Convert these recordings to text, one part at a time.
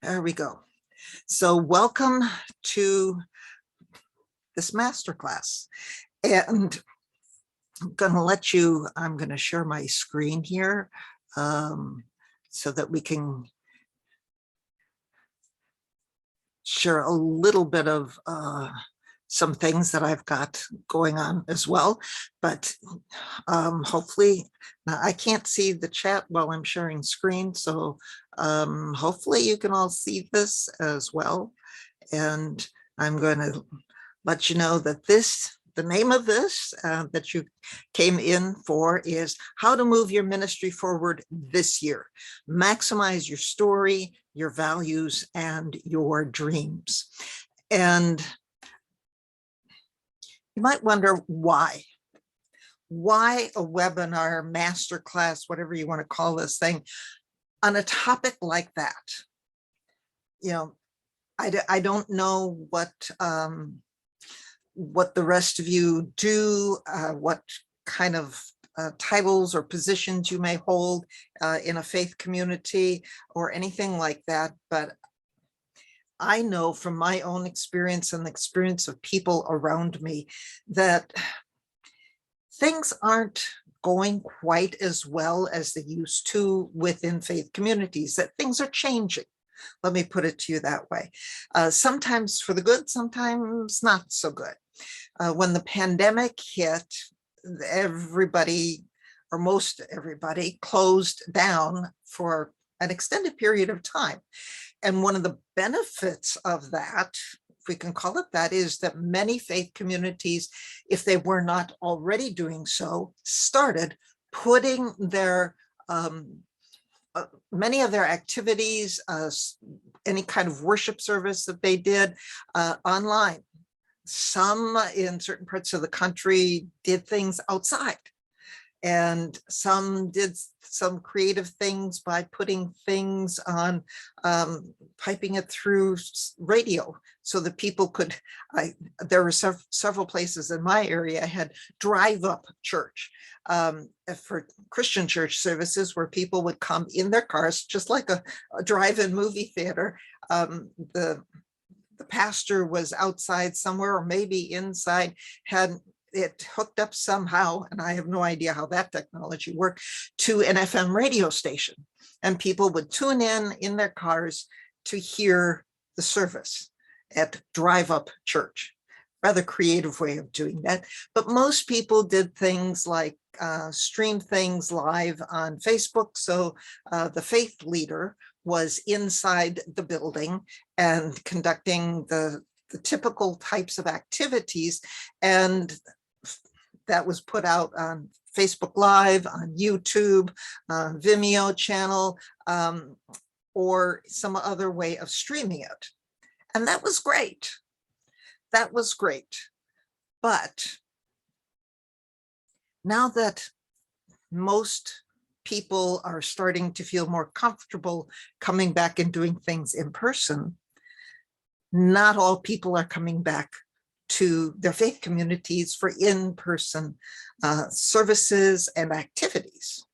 There we go. So welcome to this masterclass. And I'm going to share my screen here so that we can share a little bit of some things that I've got going on as well. But hopefully, now I can't see the chat while I'm sharing screen. So hopefully you can all see this as well. And I'm going to let you know that the name of this that you came in for is How to Move Your Ministry Forward This Year. Maximize your story, your values, and your dreams. And you might wonder why. Why a webinar, masterclass, whatever you want to call this thing, on a topic like that? You know, I don't know what the rest of you do, what kind of titles or positions you may hold in a faith community or anything like that. But I know from my own experience and the experience of people around me that things aren't going quite as well as they used to within faith communities, that things are changing. Let me put it to you that way. Sometimes for the good, sometimes not so good. When the pandemic hit, everybody, or most everybody, closed down for an extended period of time. And one of the benefits of that, if we can call it that, is that many faith communities, if they were not already doing so, started putting their many of their activities, any kind of worship service that they did online. Some in certain parts of the country did things outside, and some did some creative things by putting things on, piping it through radio so that people could, there were several places in my area I had drive-up church for Christian church services where people would come in their cars, just like a drive-in movie theater. The pastor was outside somewhere or maybe inside, had it hooked up somehow, and I have no idea how that technology worked, to an FM radio station. And people would tune in their cars to hear the service at drive-up church. Rather creative way of doing that. But most people did things like stream things live on Facebook. So the faith leader was inside the building and conducting the typical types of activities, and that was put out on Facebook Live, on YouTube, Vimeo channel, or some other way of streaming it. And that was great. That was great. But now that most people are starting to feel more comfortable coming back and doing things in person, not all people are coming back to their faith communities for in-person services and activities.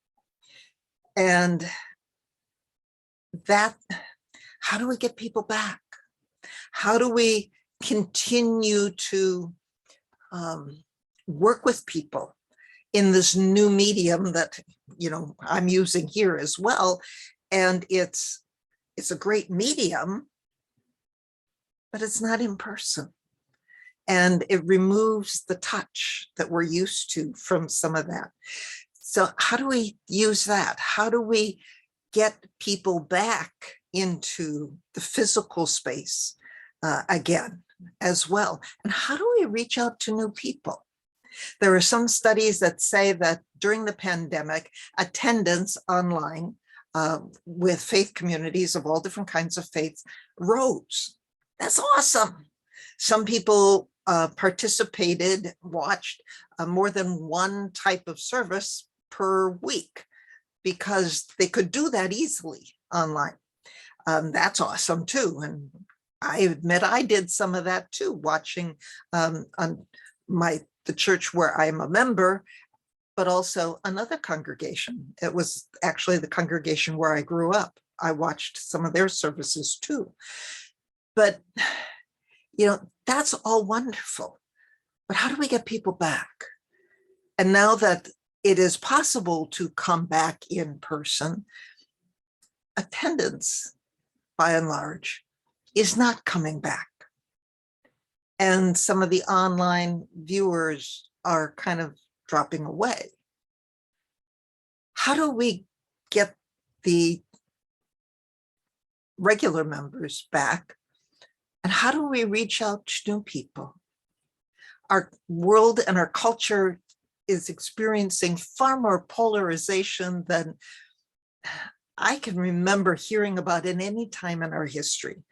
And that, how do we get people back? How do we continue to work with people in this new medium that, I'm using here as well? And it's a great medium, but it's not in person. And it removes the touch that we're used to from some of that. So how do we use that? How do we get people back into the physical space again as well? And how do we reach out to new people? There are some studies that say that during the pandemic, attendance online with faith communities of all different kinds of faiths rose. That's awesome. Some people participated, watched more than one type of service per week because they could do that easily online. That's awesome too. And I admit I did some of that too, watching on the church where I'm a member, but also another congregation. It was actually the congregation where I grew up. I watched some of their services too. But, that's all wonderful. But how do we get people back? And now that it is possible to come back in person, attendance, by and large, is not coming back. And some of the online viewers are kind of dropping away. How do we get the regular members back? And how do we reach out to new people? Our world and our culture is experiencing far more polarization than I can remember hearing about in any time in our history,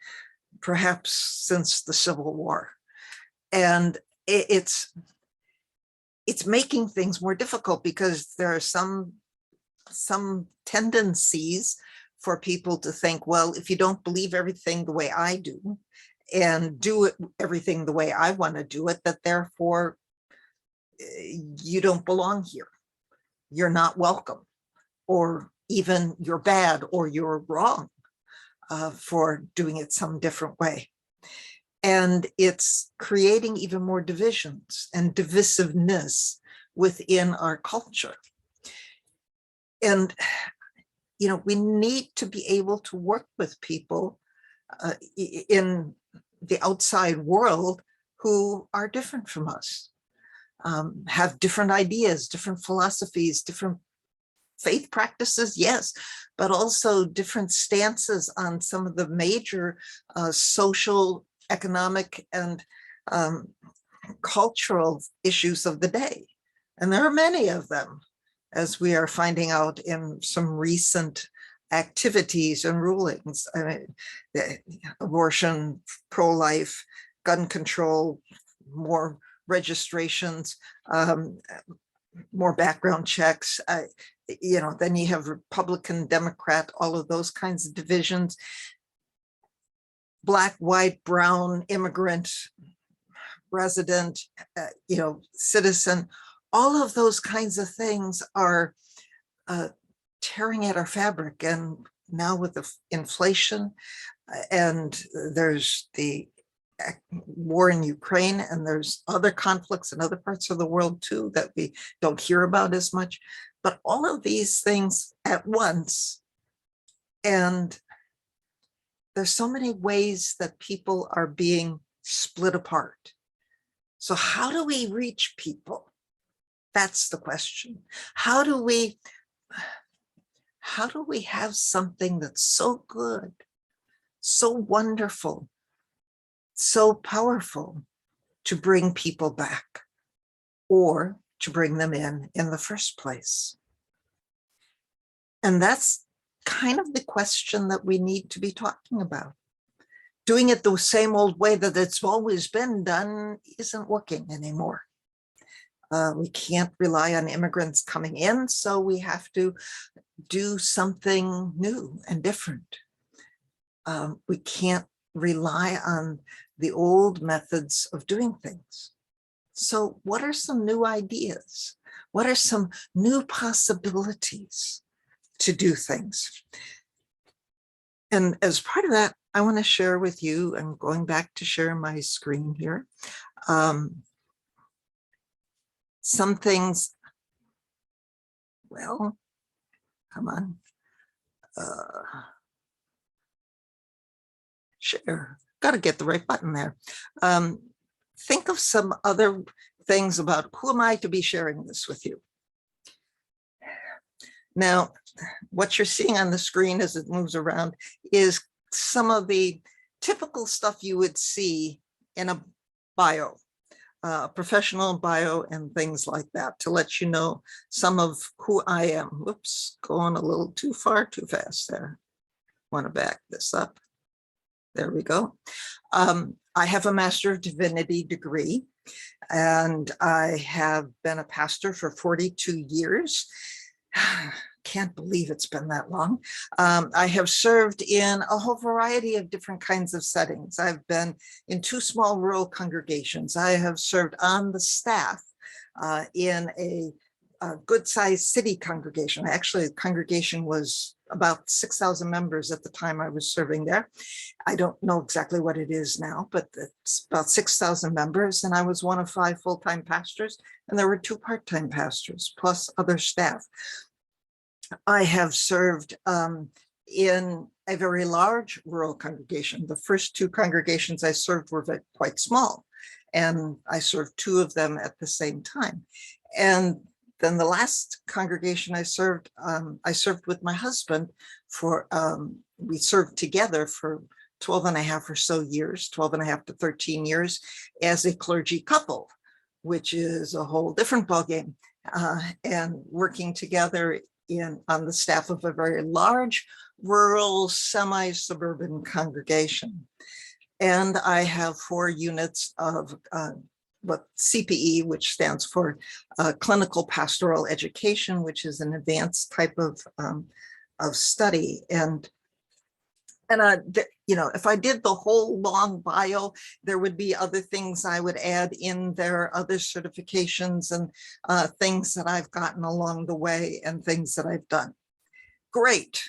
perhaps since the Civil War. And it's making things more difficult because there are some tendencies for people to think, well, if you don't believe everything the way I do and do everything the way I want to do it, that therefore you don't belong here. You're not welcome, or even you're bad or you're wrong for doing it some different way. And it's creating even more divisions and divisiveness within our culture. And, we need to be able to work with people in the outside world who are different from us, have different ideas, different philosophies, different faith practices, yes, but also different stances on some of the major social, economic, and cultural issues of the day. And there are many of them, as we are finding out in some recent activities and rulings. I mean, abortion, pro-life, gun control, more registrations, more background checks. Then you have Republican, Democrat, all of those kinds of divisions. Black, white, brown, immigrant, resident, citizen. All of those kinds of things are tearing at our fabric. And now with the inflation, and there's the war in Ukraine, and there's other conflicts in other parts of the world too that we don't hear about as much. But all of these things at once, and there's so many ways that people are being split apart. So how do we reach people? That's the question. How do we have something that's so good, so wonderful, so powerful to bring people back, or to bring them in the first place? And that's kind of the question that we need to be talking about. Doing it the same old way that it's always been done isn't working anymore. We can't rely on immigrants coming in, so we have to do something new and different. We can't rely on the old methods of doing things. So what are some new ideas? What are some new possibilities to do things? And as part of that, I want to share with you, I'm going back to share my screen here, some things. Well, come on. Share. Got to get the right button there. Think of some other things about who am I to be sharing this with you. Now, what you're seeing on the screen as it moves around is some of the typical stuff you would see in a bio, professional bio and things like that, to let you know some of who I am. Whoops, going a little too far, too fast there. Want to back this up. There we go. I have a Master of Divinity degree, and I have been a pastor for 42 years. Can't believe it's been that long. I have served in a whole variety of different kinds of settings. I've been in 2 small rural congregations. I have served on the staff in a good-sized city congregation. Actually, the congregation was about 6,000 members at the time I was serving there. I don't know exactly what it is now, but it's about 6,000 members, and I was one of 5 full-time pastors, and there were 2 part-time pastors plus other staff. I have served in a very large rural congregation. The first 2 congregations I served were quite small, and I served 2 of them at the same time. And then the last congregation I served with my husband for, we served together for 12 and a half or so years, 12 and a half to 13 years as a clergy couple, which is a whole different ballgame, and working together on the staff of a very large rural semi-suburban congregation. And I have 4 units of what CPE, which stands for Clinical Pastoral Education, which is an advanced type of study. And you know, if I did the whole long bio, there would be other things I would add in there, other certifications and things that I've gotten along the way and things that I've done. Great.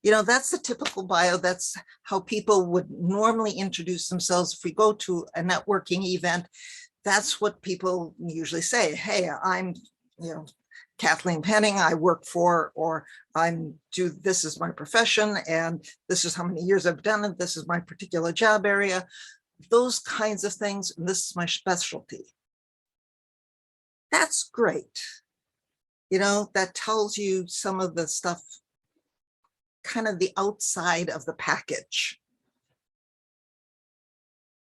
You know, that's the typical bio. That's how people would normally introduce themselves. If we go to a networking event, that's what people usually say. Hey, I'm, you know, Kathleen Penning, I work for, or this is my profession, and this is how many years I've done it. This is my particular job area, those kinds of things. And this is my specialty. That's great. You know, that tells you some of the stuff, kind of the outside of the package.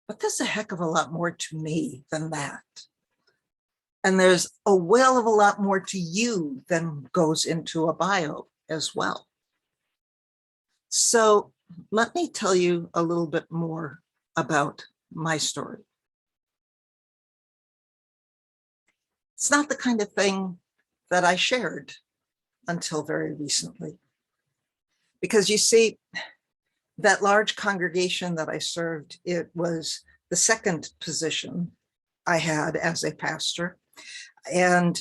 But there's a heck of a lot more to me than that. And there's a whale of a lot more to you than goes into a bio as well. So let me tell you a little bit more about my story. It's not the kind of thing that I shared until very recently. Because you see, that large congregation that I served, it was the second position I had as a pastor. And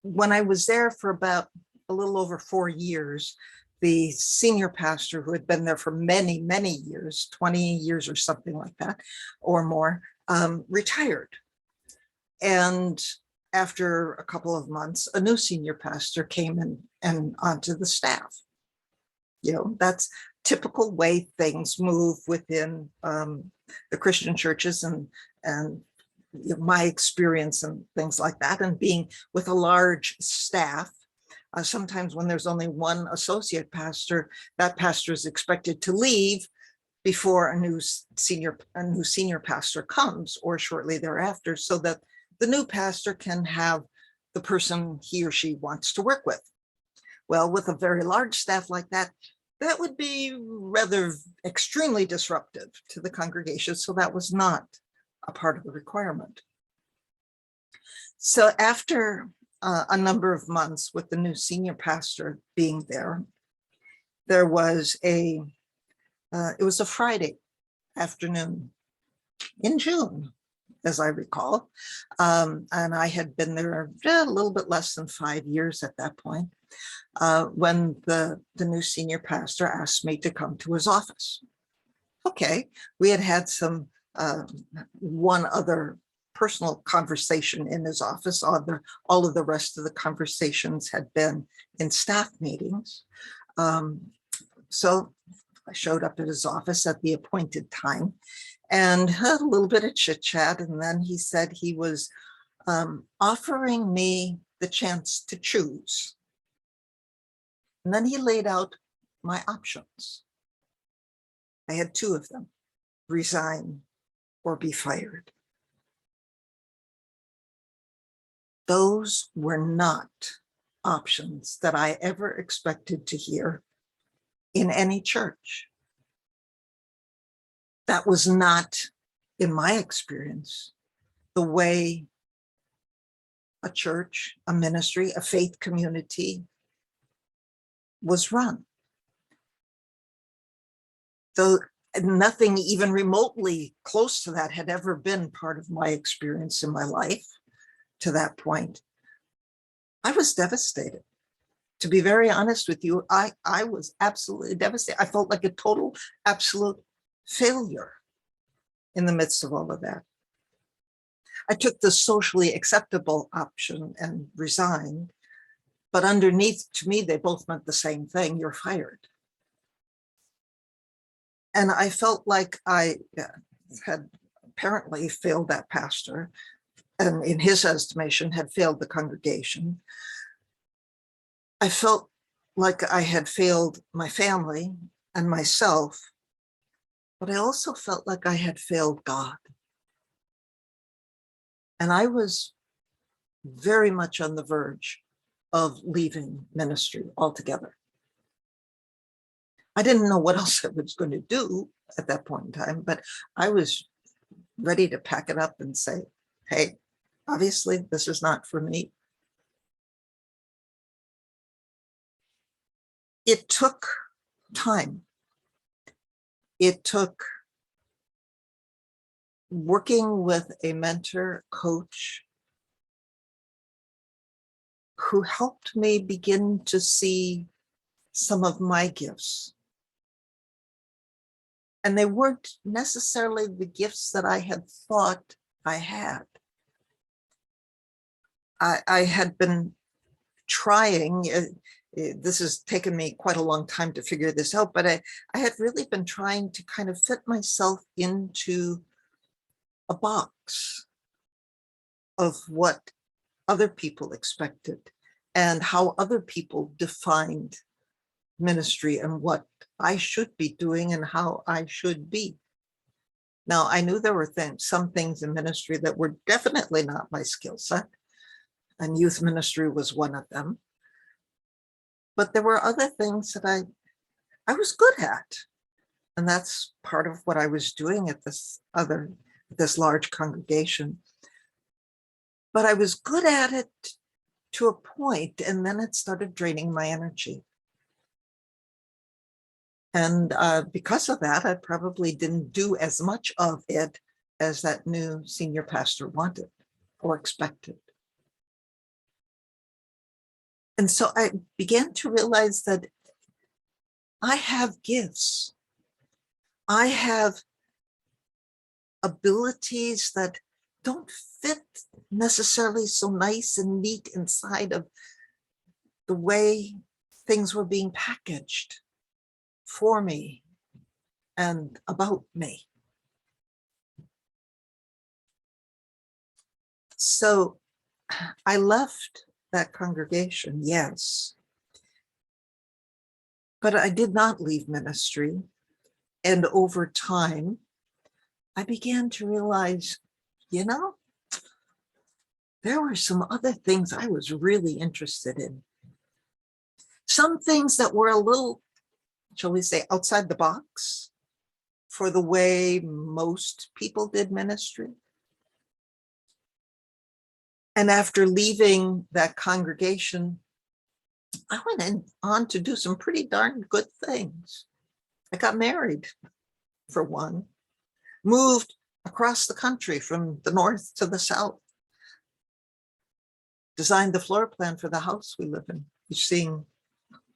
when I was there for about a little over 4 years, the senior pastor, who had been there for many, many years, 20 years or something like that, or more, retired. And after a couple of months, a new senior pastor came in and onto the staff. You know, that's typical way things move within the Christian churches, and you know, my experience and things like that, and being with a large staff. Sometimes when there's only one associate pastor, that pastor is expected to leave before a new senior pastor comes, or shortly thereafter, so that the new pastor can have the person he or she wants to work with. Well, with a very large staff like that, that would be rather extremely disruptive to the congregation. So that was not a part of the requirement. So after a number of months with the new senior pastor being there, there was it was a Friday afternoon in June, as I recall. And I had been there a little bit less than 5 years at that point, when the new senior pastor asked me to come to his office. Okay, we had had some one other personal conversation in his office. All of the rest of the conversations had been in staff meetings. So I showed up at his office at the appointed time and had a little bit of chit chat. And then he said he was offering me the chance to choose. And then he laid out my options. I had 2 of them: resign or be fired. Those were not options that I ever expected to hear in any church. That was not, in my experience, the way a church, a ministry, a faith community was run. Though nothing even remotely close to that had ever been part of my experience in my life to that point, I was devastated. To be very honest with you, I was absolutely devastated. I felt like a total, absolute failure in the midst of all of that. I took the socially acceptable option and resigned, but underneath, to me, they both meant the same thing: you're fired. And I felt like I had apparently failed that pastor, and in his estimation had failed the congregation. I felt like I had failed my family and myself, but I also felt like I had failed God. And I was very much on the verge of leaving ministry altogether. I didn't know what else I was going to do at that point in time, but I was ready to pack it up and say, hey, obviously this is not for me. It took time. It took working with a mentor, coach, who helped me begin to see some of my gifts. And they weren't necessarily the gifts that I had thought I had. I had been trying, this has taken me quite a long time to figure this out, but I had really been trying to kind of fit myself into a box of what other people expected and how other people defined ministry and what I should be doing and how I should be. Now, I knew there were some things in ministry that were definitely not my skill set, and youth ministry was one of them. But there were other things that I was good at. And that's part of what I was doing at this large congregation. But I was good at it to a point, and then it started draining my energy. And because of that, I probably didn't do as much of it as that new senior pastor wanted or expected. And so I began to realize that I have gifts. I have abilities that don't fit necessarily so nice and neat inside of the way things were being packaged for me and about me. So I left that congregation, yes, but I did not leave ministry. And over time, I began to realize, there were some other things I was really interested in. Some things that were a little, shall we say, outside the box for the way most people did ministry. And after leaving that congregation, I went on to do some pretty darn good things. I got married, for one, moved across the country from the north to the south, designed the floor plan for the house we live in. You're seeing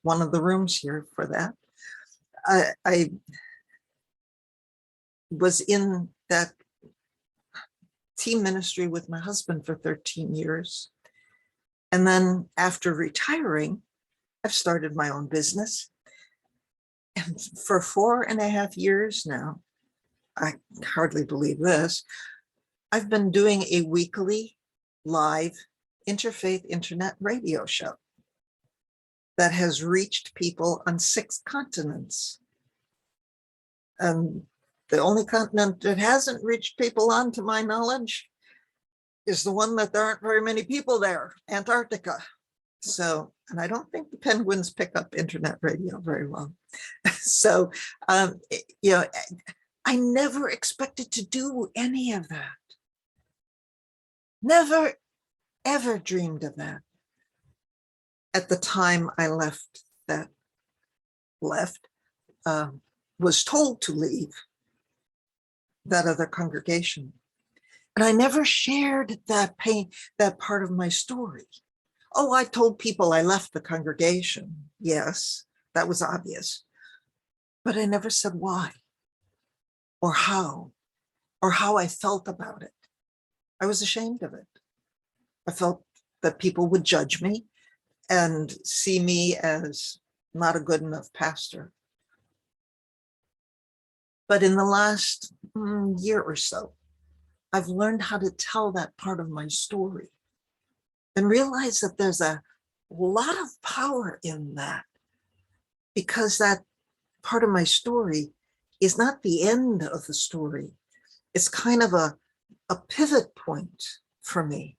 one of the rooms here for that. I was in that team ministry with my husband for 13 years. And then after retiring, I've started my own business. And for 4.5 years now, I hardly believe this, I've been doing a weekly live interfaith internet radio show that has reached people on 6 continents. The only continent that hasn't reached people on, to my knowledge, is the one that there aren't very many people there, Antarctica. So, and I don't think the penguins pick up internet radio very well. So, I never expected to do any of that. Never, ever dreamed of that. At the time I was told to leave that other congregation. And I never shared that pain, that part of my story Oh, I told people I left the congregation. Yes, that was obvious. But I never said why or how I felt about it. I was ashamed of it. I felt that people would judge me and see me as not a good enough pastor. But in the last year or so, I've learned how to tell that part of my story and realize that there's a lot of power in that, because that part of my story is not the end of the story. It's kind of a pivot point for me.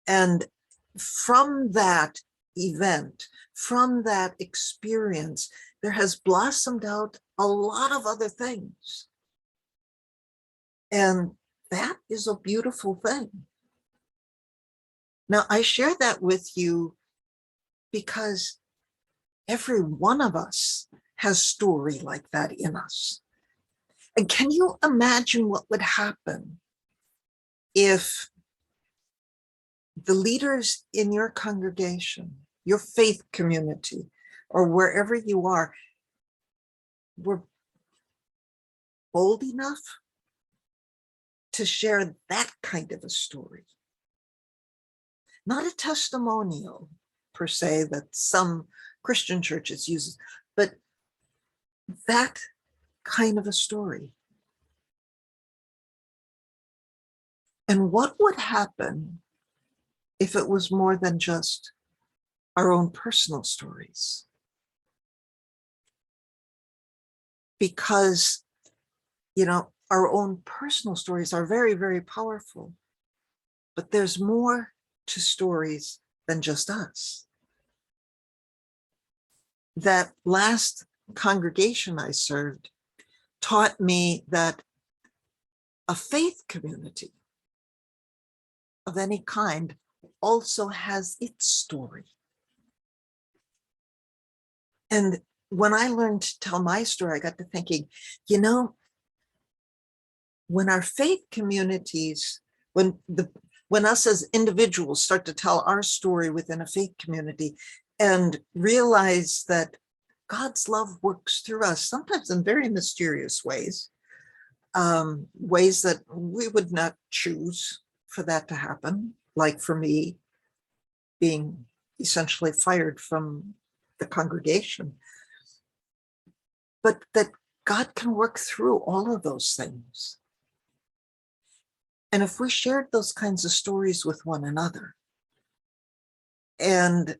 And from that event, from that experience, there has blossomed out a lot of other things. And that is a beautiful thing. Now, I share that with you because every one of us has story like that in us. And can you imagine what would happen if the leaders in your congregation, your faith community, or wherever you are, were bold enough to share that kind of a story? Not a testimonial per se that some Christian churches use, but that kind of a story. And what would happen if it was more than just our own personal stories? Because, our own personal stories are very, very powerful, but there's more to stories than just us. That last congregation I served taught me that a faith community of any kind also has its story. And when I learned to tell my story, I got to thinking, when our faith communities, when us as individuals start to tell our story within a faith community and realize that God's love works through us, sometimes in very mysterious ways, ways that we would not choose for that to happen, like for me being essentially fired from the congregation, but that God can work through all of those things. And if we shared those kinds of stories with one another and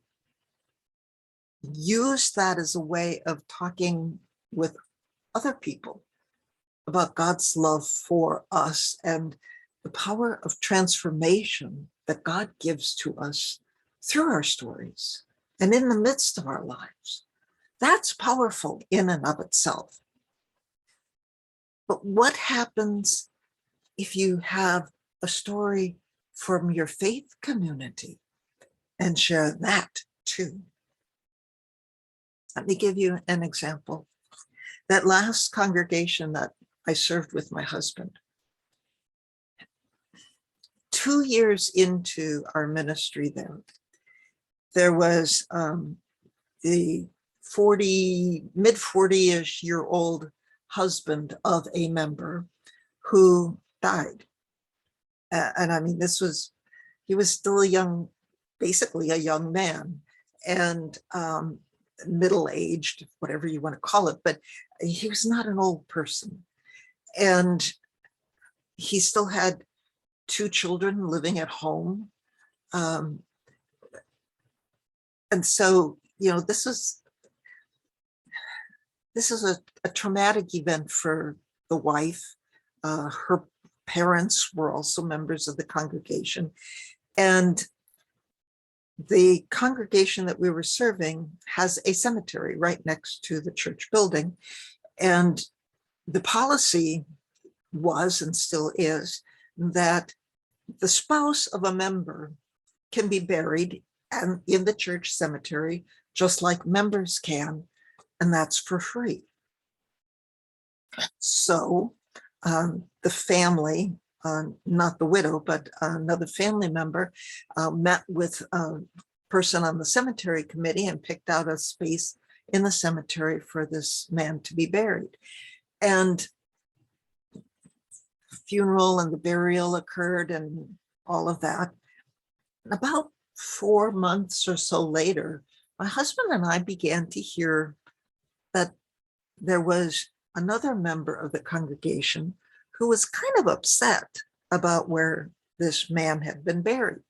use that as a way of talking with other people about God's love for us and the power of transformation that God gives to us through our stories and in the midst of our lives, that's powerful in and of itself. But what happens if you have a story from your faith community and share that too? Let me give you an example. That last congregation that I served with my husband, 2 years into our ministry there was the mid 40-ish year old husband of a member who died. And I mean, he was still basically a young man, and middle-aged, whatever you want to call it, but he was not an old person. And he still had 2 children living at home. And so, this is a traumatic event for the wife. Her parents were also members of the congregation. And the congregation that we were serving has a cemetery right next to the church building. And the policy was, and still is, that the spouse of a member can be buried in the church cemetery, just like members can, and that's for free. So the family not the widow, but another family member, met with a person on the cemetery committee and picked out a space in the cemetery for this man to be buried. And funeral and the burial occurred and all of that. About 4 months or so later, my husband and I began to hear that there was another member of the congregation who was kind of upset about where this man had been buried.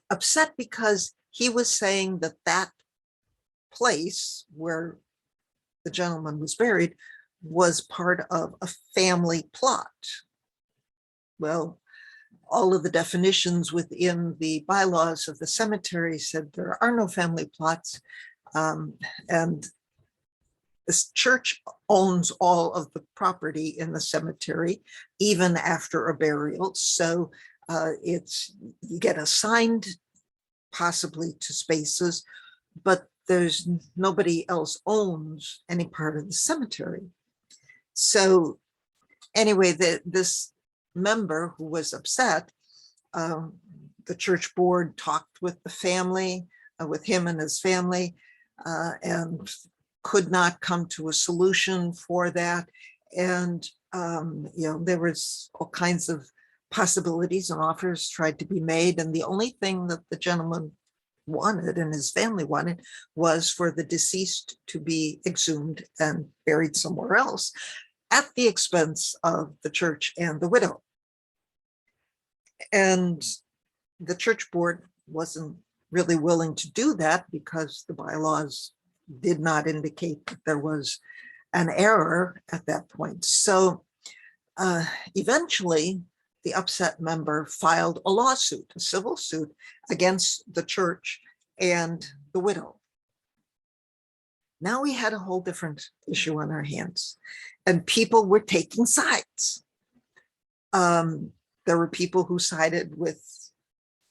Upset because he was saying that that place where the gentleman was buried was part of a family plot. Well, all of the definitions within the bylaws of the cemetery said there are no family plots, and this church owns all of the property in the cemetery, even after a burial. So it's, you get assigned possibly to spaces, but there's nobody else owns any part of the cemetery. So anyway, this member who was upset, the church board talked with the family, with him and his family, and could not come to a solution for that. And, there was all kinds of possibilities and offers tried to be made. And the only thing that the gentleman wanted and his family wanted was for the deceased to be exhumed and buried somewhere else at the expense of the church and the widow. And the church board wasn't really willing to do that because the bylaws did not indicate that there was an error at that point. So eventually, the upset member filed a lawsuit, a civil suit against the church and the widow. Now we had a whole different issue on our hands, and people were taking sides. There were people who sided with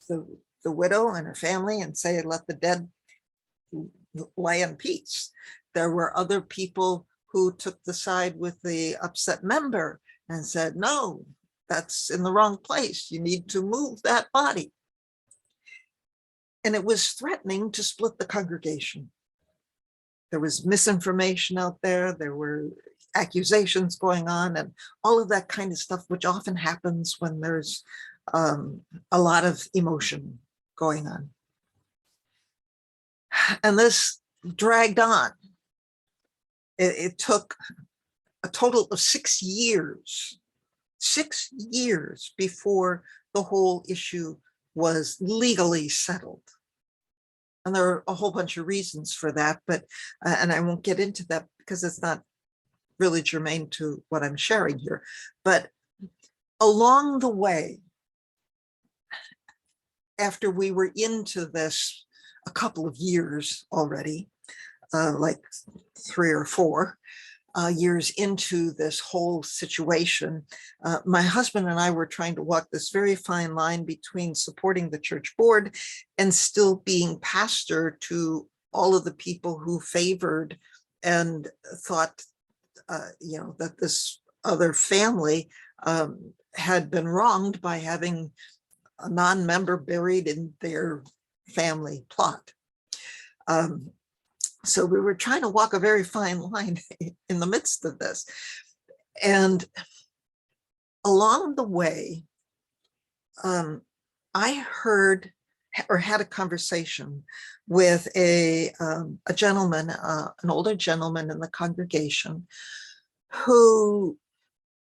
the widow and her family and say, let the dead lie in peace. There were other people who took the side with the upset member and said, no, that's in the wrong place. You need to move that body. And it was threatening to split the congregation. There was misinformation out there. There were accusations going on and all of that kind of stuff, which often happens when there's a lot of emotion going on. And this dragged on. It took a total of 6 years before the whole issue was legally settled. And there are a whole bunch of reasons for that, but, and I won't get into that because it's not really germane to what I'm sharing here. But along the way, after we were into this a couple of years already, like 3 or 4 years into this whole situation, my husband and I were trying to walk this very fine line between supporting the church board and still being pastor to all of the people who favored and thought, that this other family had been wronged by having a non-member buried in their family plot. So we were trying to walk a very fine line in the midst of this. And along the way, I heard or had a conversation with a gentleman, an older gentleman in the congregation who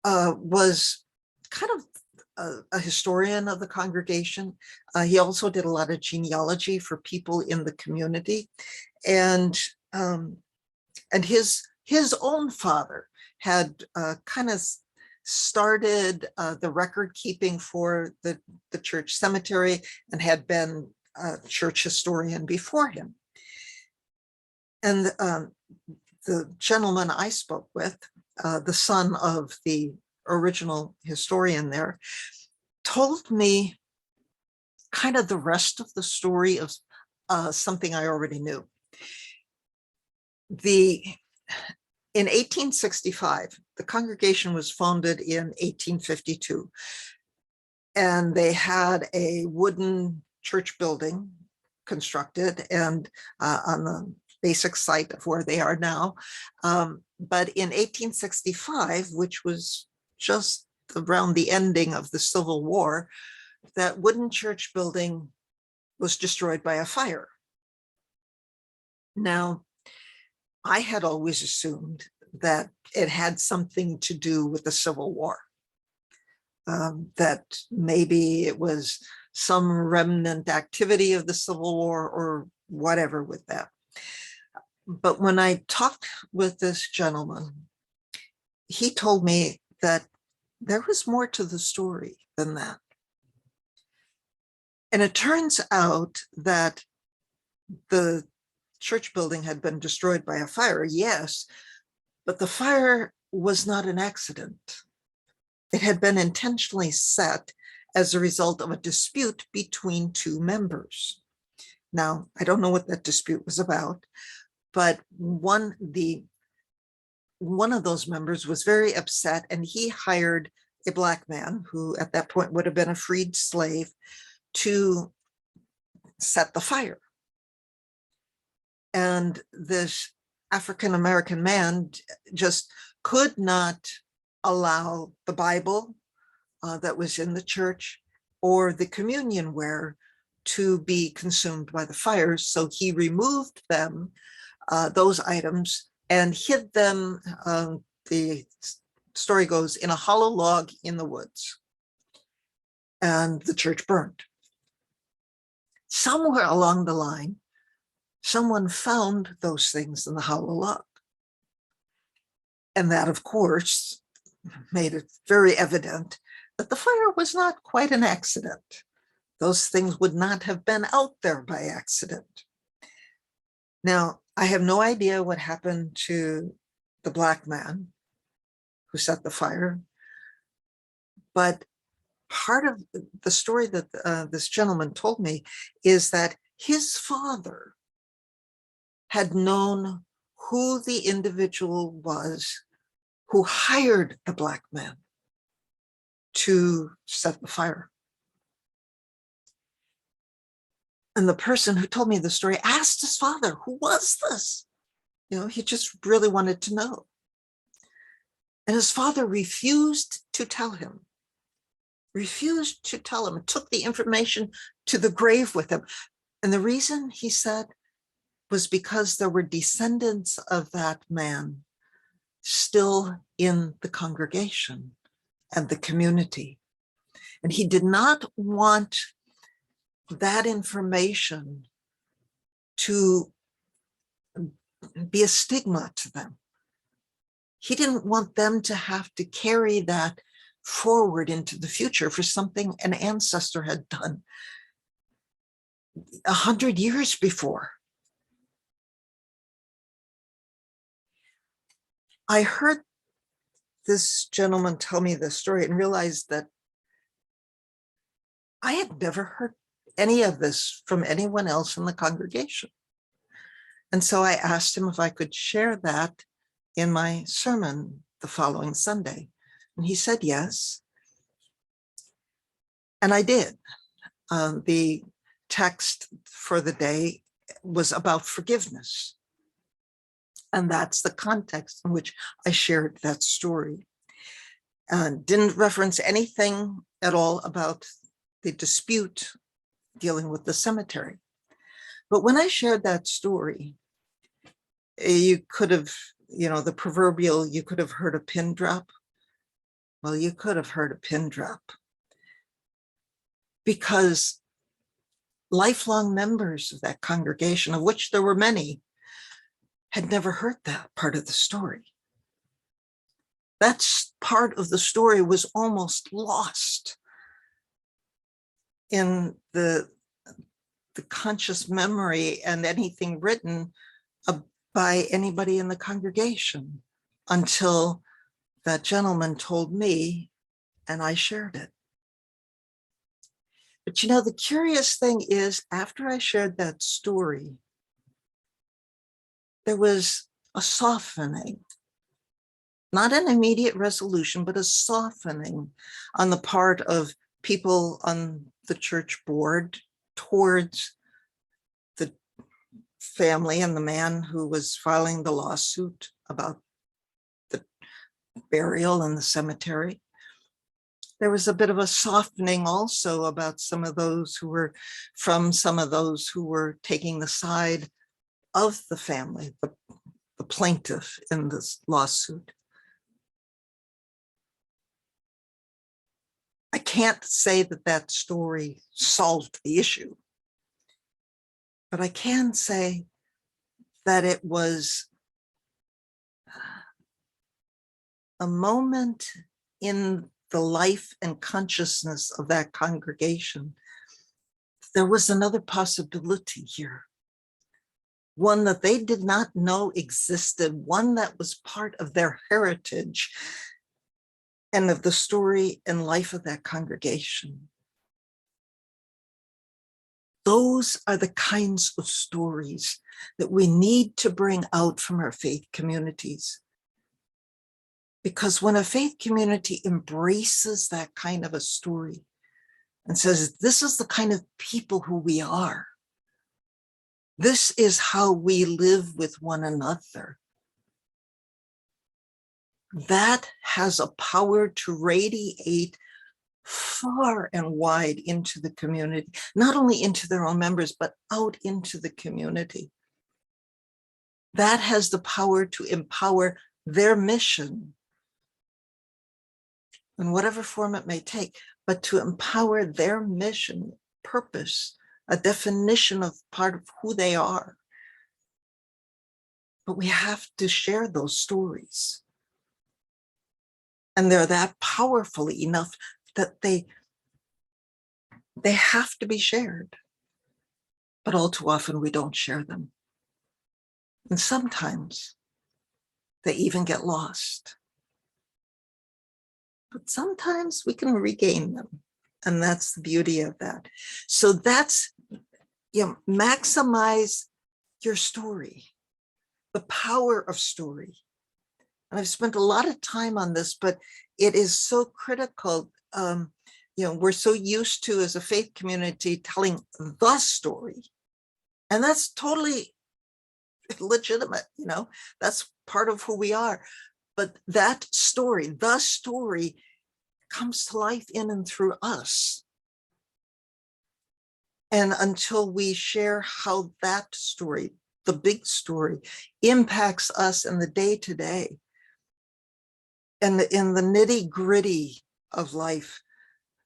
was kind of a historian of the congregation. He also did a lot of genealogy for people in the community. And his own father had kind of started the record keeping for the church cemetery and had been a church historian before him. And the gentleman I spoke with, the son of the original historian there, told me kind of the rest of the story of something I already knew. In 1865, the congregation was founded in 1852, and they had a wooden church building constructed and on the basic site of where they are now. But in 1865, which was just around the ending of the Civil War, that wooden church building was destroyed by a fire. Now, I had always assumed that it had something to do with the Civil War, that maybe it was some remnant activity of the Civil War or whatever with that. But when I talked with this gentleman, he told me that there was more to the story than that. And it turns out that the church building had been destroyed by a fire, yes, but the fire was not an accident. It had been intentionally set as a result of a dispute between two members. Now, I don't know what that dispute was about, but one of those members was very upset, and he hired a black man who at that point would have been a freed slave to set the fire. And this African-American man just could not allow the Bible that was in the church or the communion ware to be consumed by the fires. So he removed them, those items, and hid them, the story goes, in a hollow log in the woods. And the church burned. Somewhere along the line, someone found those things in the hollow log. And that, of course, made it very evident that the fire was not quite an accident. Those things would not have been out there by accident. Now, I have no idea what happened to the black man who set the fire, but part of the story that this gentleman told me is that his father had known who the individual was who hired the black man to set the fire. And the person who told me the story asked his father, who was this? You know, he just really wanted to know. And his father refused to tell him, took the information to the grave with him. And the reason, he said, was because there were descendants of that man still in the congregation and the community. And he did not want that information to be a stigma to them. He didn't want them to have to carry that forward into the future for something an ancestor had done 100 years before. I heard this gentleman tell me this story and realized that I had never heard any of this from anyone else in the congregation. And so I asked him if I could share that in my sermon the following Sunday. And he said yes. And I did. The text for the day was about forgiveness. And that's the context in which I shared that story. Didn't reference anything at all about the dispute dealing with the cemetery. But when I shared that story, you could have, you know, the proverbial, you could have heard a pin drop. Well, you could have heard a pin drop, because lifelong members of that congregation, of which there were many, had never heard that part of the story. That part of the story was almost lost in the conscious memory and anything written by anybody in the congregation until that gentleman told me and I shared it. But you know, the curious thing is, after I shared that story, there was a softening not an immediate resolution, but a softening on the part of people on the church board towards the family and the man who was filing the lawsuit about the burial in the cemetery. There was a bit of a softening also about some of those who were taking the side of the family, the plaintiff in this lawsuit. I can't say that story solved the issue, but I can say that it was a moment in the life and consciousness of that congregation. There was another possibility here, one that they did not know existed, one that was part of their heritage and of the story and life of that congregation. Those are the kinds of stories that we need to bring out from our faith communities. Because when a faith community embraces that kind of a story and says, this is the kind of people who we are, this is how we live with one another, that has a power to radiate far and wide into the community, not only into their own members, but out into the community. That has the power to empower their mission in whatever form it may take, but to empower their mission, purpose, a definition of part of who they are. But we have to share those stories. And they're that powerful enough that they have to be shared. But all too often we don't share them. And sometimes they even get lost. But sometimes we can regain them. And that's the beauty of that. So that's, maximize your story, the power of story. And I've spent a lot of time on this, but it is so critical. We're so used to, as a faith community, telling the story. And that's totally legitimate, that's part of who we are. But that story, the story, comes to life in and through us. And until we share how that story, the big story, impacts us in the day-to-day, and in the nitty-gritty of life,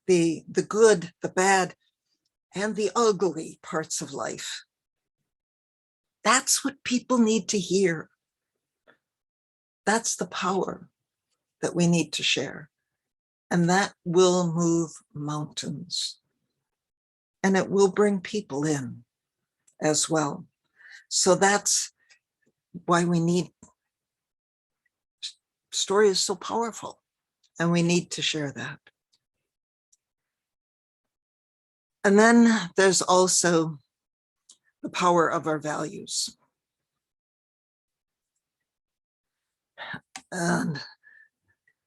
the good, the bad, and the ugly parts of life. That's what people need to hear. That's the power that we need to share. And that will move mountains. And it will bring people in as well. So that's why we need, story is so powerful, and we need to share that. And then there's also the power of our values. And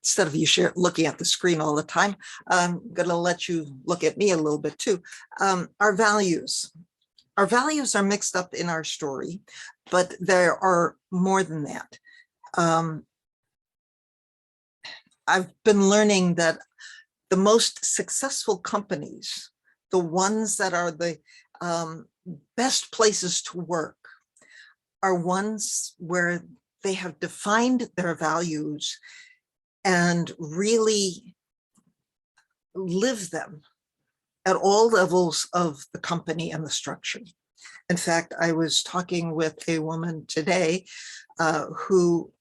instead of you looking at the screen all the time, I'm going to let you look at me a little bit too. Our values. Our values are mixed up in our story, but there are more than that. I've been learning that the most successful companies, the ones that are the best places to work, are ones where they have defined their values and really live them at all levels of the company and the structure. In fact, I was talking with a woman today who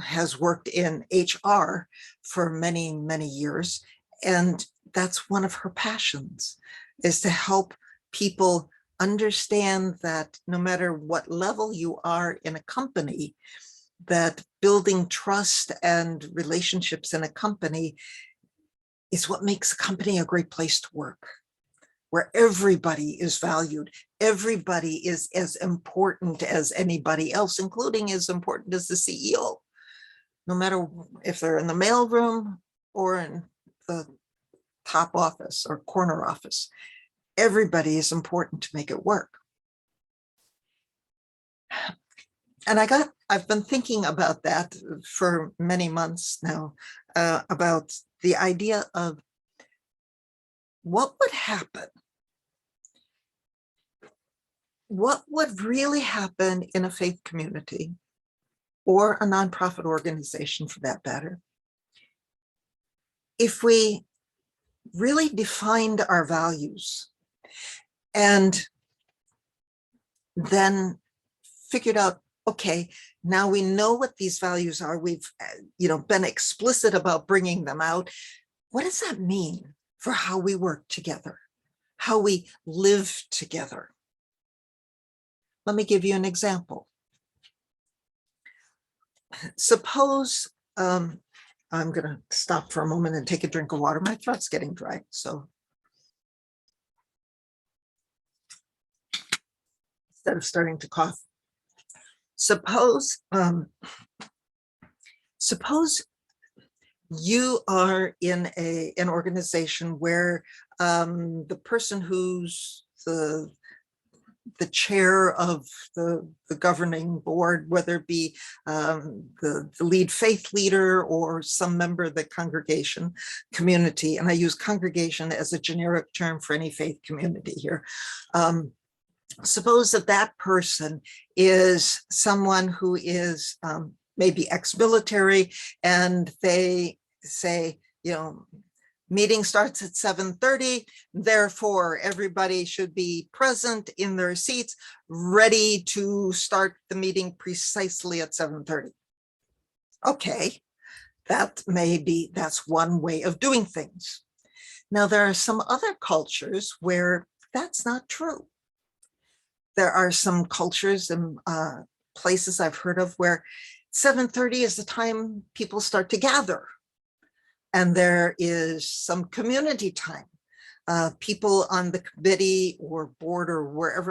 has worked in HR for many, many years. And that's one of her passions, is to help people understand that no matter what level you are in a company, that building trust and relationships in a company is what makes a company a great place to work, where everybody is valued. Everybody is as important as anybody else, including as important as the CEO. no matter if they're in the mailroom or in the top office or corner office. Everybody is important to make it work. And I've been thinking about that for many months now, about the idea of what would happen. What would really happen in a faith community or a nonprofit organization for that matter, if we really defined our values and then figured out, okay, now we know what these values are. We've, been explicit about bringing them out. What does that mean for how we work together, how we live together? Let me give you an example. Suppose, I'm going to stop for a moment and take a drink of water. My throat's getting dry, so instead of starting to cough. Suppose you are in an organization where the person who's the chair of the governing board, whether it be the lead faith leader or some member of the congregation community, and I use congregation as a generic term for any faith community here. Suppose that person is someone who is maybe ex-military, and they say, meeting starts at 7:30, therefore everybody should be present in their seats, ready to start the meeting precisely at 7:30. Okay, that's one way of doing things. Now, there are some other cultures where that's not true. There are some cultures and places I've heard of where 7:30 is the time people start to gather. And there is some community time. People on the committee or board or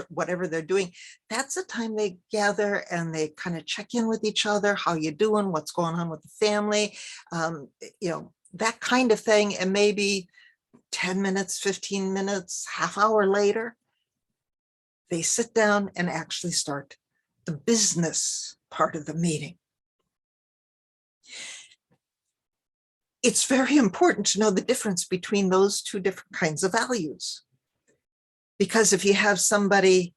whatever they're doing, that's the time they gather and they kind of check in with each other. How you doing? What's going on with the family? That kind of thing. And maybe 10 minutes, 15 minutes, half hour later, they sit down and actually start the business part of the meeting. It's very important to know the difference between those two different kinds of values. Because if you have somebody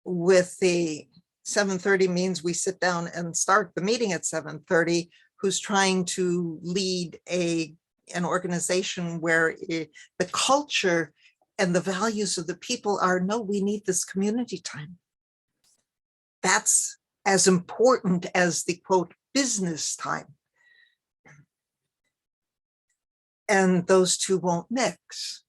with the 7:30 means we sit down and start the meeting at 7:30, who's trying to lead an organization where the culture and the values of the people are, no, we need this community time. That's as important as the quote business time. And those two won't mix.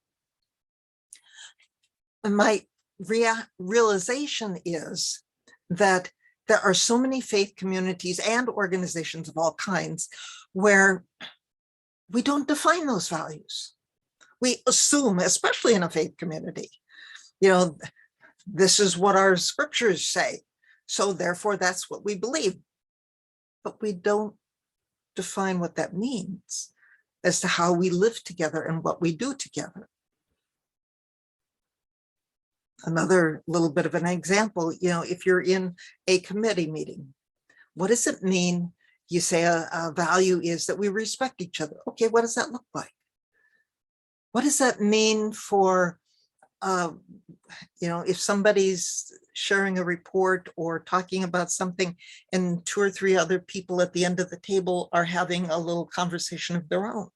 And my realization is that there are so many faith communities and organizations of all kinds where we don't define those values. We assume, especially in a faith community, this is what our scriptures say, so therefore that's what we believe. But we don't define what that means as to how we live together and what we do together. Another little bit of an example, if you're in a committee meeting, what does it mean? You say a value is that we respect each other. Okay, what does that look like? What does that mean for, if somebody's sharing a report or talking about something and two or three other people at the end of the table are having a little conversation of their own?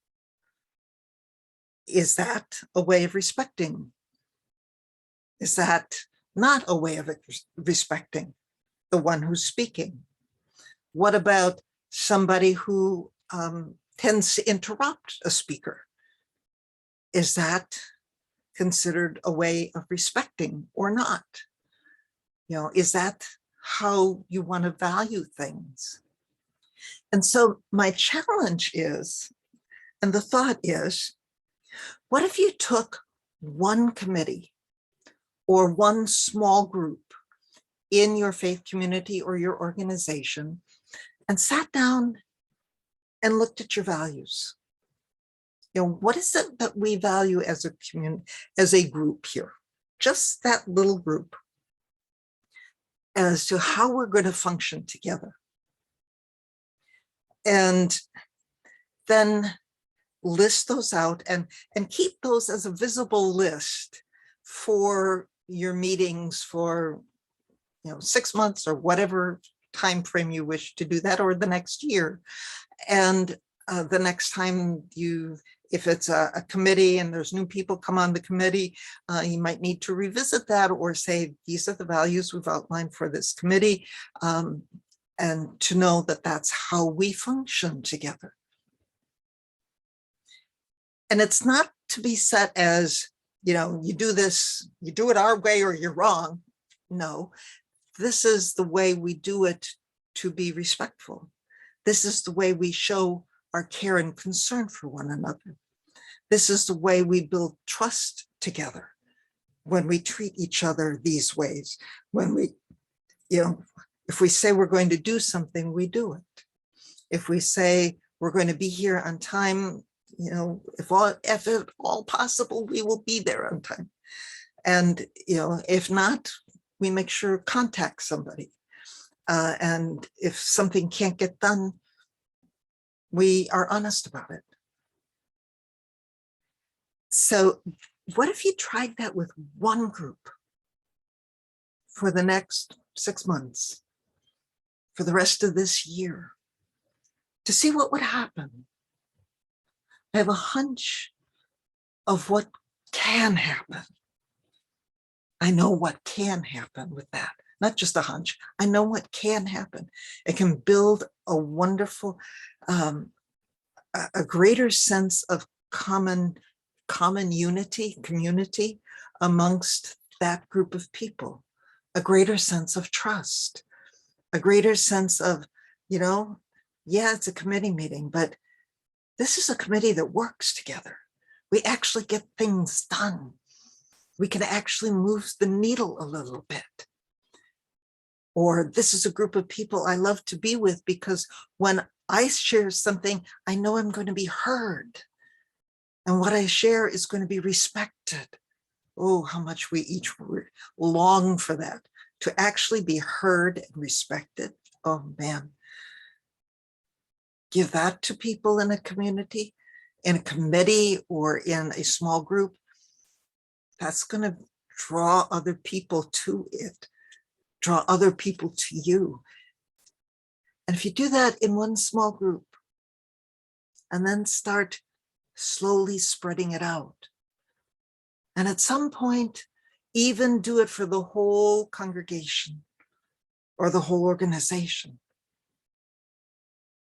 Is that a way of respecting? Is that not a way of respecting the one who's speaking? What about somebody who tends to interrupt a speaker? Is that considered a way of respecting or not? Is that how you want to value things? And so my challenge is, and the thought is, what if you took one committee or one small group in your faith community or your organization and sat down and looked at your values. You know, what is it that we value as a community, as a group here? Just that little group, as to how we're going to function together. And then list those out and keep those as a visible list for your meetings for, 6 months or whatever time frame you wish to do that, or the next year. And the next time if it's a committee and there's new people come on the committee, you might need to revisit that or say, these are the values we've outlined for this committee, and to know that that's how we function together. And it's not to be set as, you do this, you do it our way or you're wrong. No, this is the way we do it to be respectful. This is the way we show our care and concern for one another. This is the way we build trust together when we treat each other these ways. When we, if we say we're going to do something, we do it. If we say we're going to be here on time, if at all possible, we will be there on time. And, if not, we make sure to contact somebody. And if something can't get done, we are honest about it. So what if you tried that with one group for the next 6 months, for the rest of this year, to see what would happen? I have a hunch of what can happen. I know what can happen with that, not just a hunch. I know what can happen. It can build a wonderful, a greater sense of common unity, community amongst that group of people, a greater sense of trust, a greater sense of, yeah, it's a committee meeting, but this is a committee that works together. We actually get things done. We can actually move the needle a little bit. Or this is a group of people I love to be with because when I share something, I know I'm going to be heard. And what I share is going to be respected. Oh, how much we each long for that, to actually be heard and respected. Oh, man. Give that to people in a community, in a committee, or in a small group. That's going to draw other people to it, draw other people to you. And if you do that in one small group, and then start slowly spreading it out, and at some point, even do it for the whole congregation or the whole organization,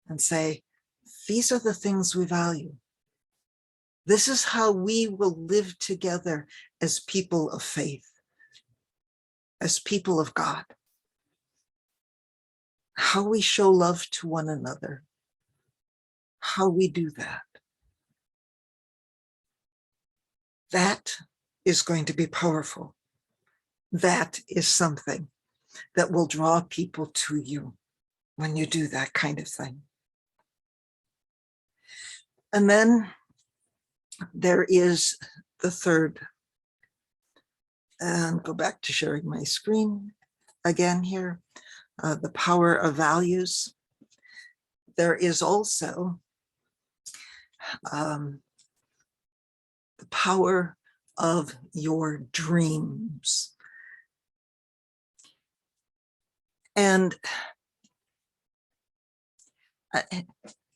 and say, these are the things we value. This is how we will live together as people of faith, as people of God. How we show love to one another, how we do that. That is going to be powerful. That is something that will draw people to you when you do that kind of thing. And then there is the third, and go back to sharing my screen again here, the power of values. There is also the power of your dreams. And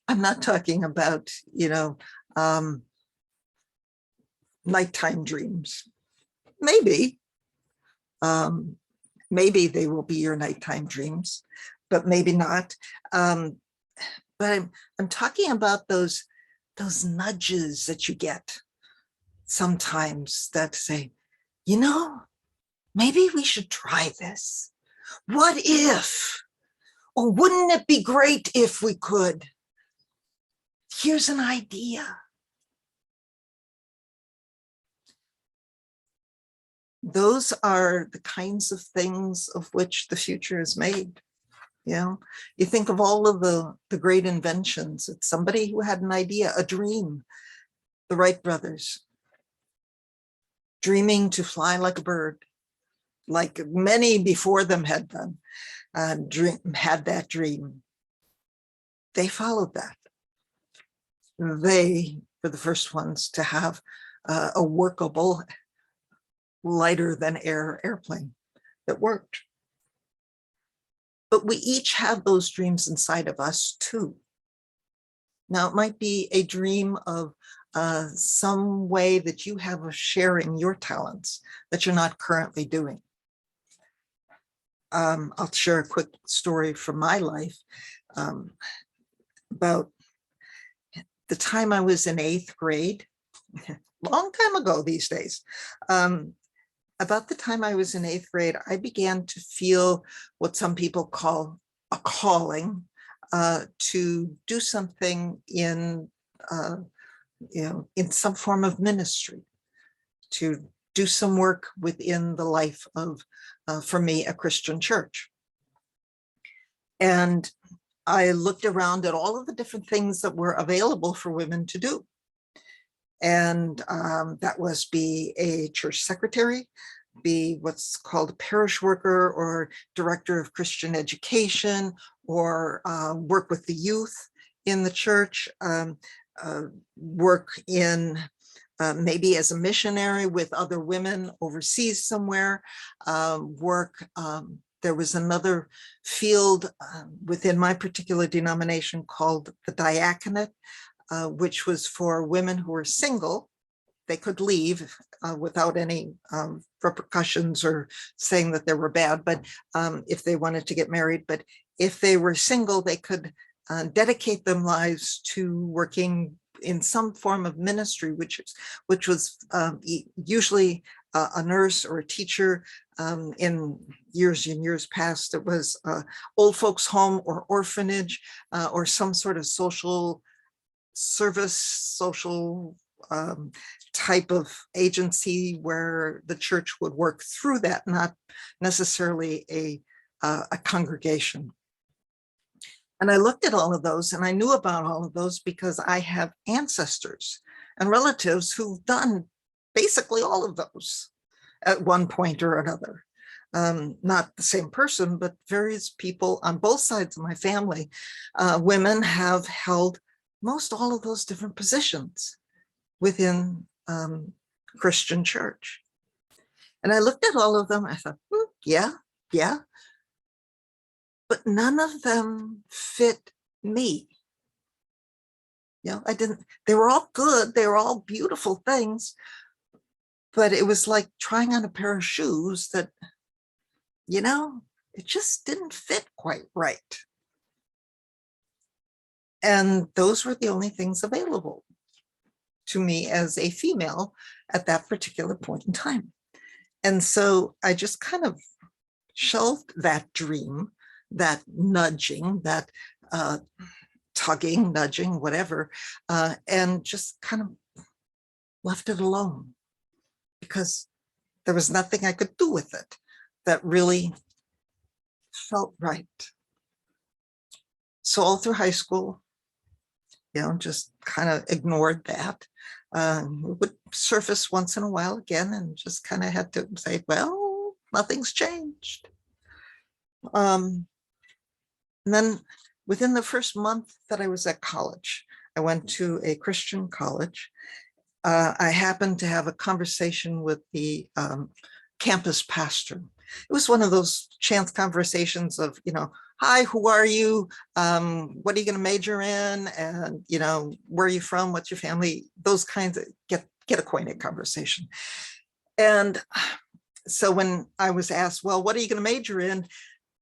I'm not talking about, nighttime dreams. Maybe they will be your nighttime dreams, but maybe not. But I'm talking about those nudges that you get sometimes that say, maybe we should try this. What if? Or wouldn't it be great if we could? Here's an idea. Those are the kinds of things of which the future is made. You know, you think of all of the great inventions. It's somebody who had an idea, a dream. The Wright brothers, dreaming to fly like a bird, like many before them had done, had that dream. They followed that. They were the first ones to have a workable, lighter than air airplane that worked. But we each have those dreams inside of us too. Now, it might be a dream of some way that you have of sharing your talents that you're not currently doing. I'll share a quick story from my life about the time I was in 8th grade, long time ago these days. About the time I was in 8th grade, I began to feel what some people call a calling to do something in, in some form of ministry, to do some work within the life of, for me, a Christian church. And I looked around at all of the different things that were available for women to do. And that was be a church secretary, be what's called a parish worker or director of Christian education, or work with the youth in the church, work in maybe as a missionary with other women overseas somewhere, work. There was another field within my particular denomination called the diaconate, which was for women who were single. They could leave without any repercussions or saying that they were bad, but if they wanted to get married. But if they were single, they could dedicate their lives to working in some form of ministry, which was usually a nurse or a teacher. In years and years past, it was old folks home or orphanage, or some sort of social service, social type of agency where the church would work through that, not necessarily a congregation. And I looked at all of those, and I knew about all of those because I have ancestors and relatives who've done basically all of those at one point or another. Not the same person, but various people on both sides of my family. Women have held most all of those different positions within Christian church. And I looked at all of them, I thought, yeah. But none of them fit me. They were all good, they were all beautiful things, but it was like trying on a pair of shoes that, it just didn't fit quite right. And those were the only things available to me as a female at that particular point in time. And so I just kind of shelved that dream, that nudging, that tugging, nudging, whatever, and just kind of left it alone because there was nothing I could do with it that really felt right. So all through high school, just kind of ignored that. It would surface once in a while again, and just kind of had to say, well, nothing's changed. And then within the first month that I was at college, I went to a Christian college. I happened to have a conversation with the campus pastor. It was one of those chance conversations of, hi, who are you? What are you going to major in? And, where are you from? What's your family? Those kinds of get acquainted conversation. And so when I was asked, well, what are you going to major in?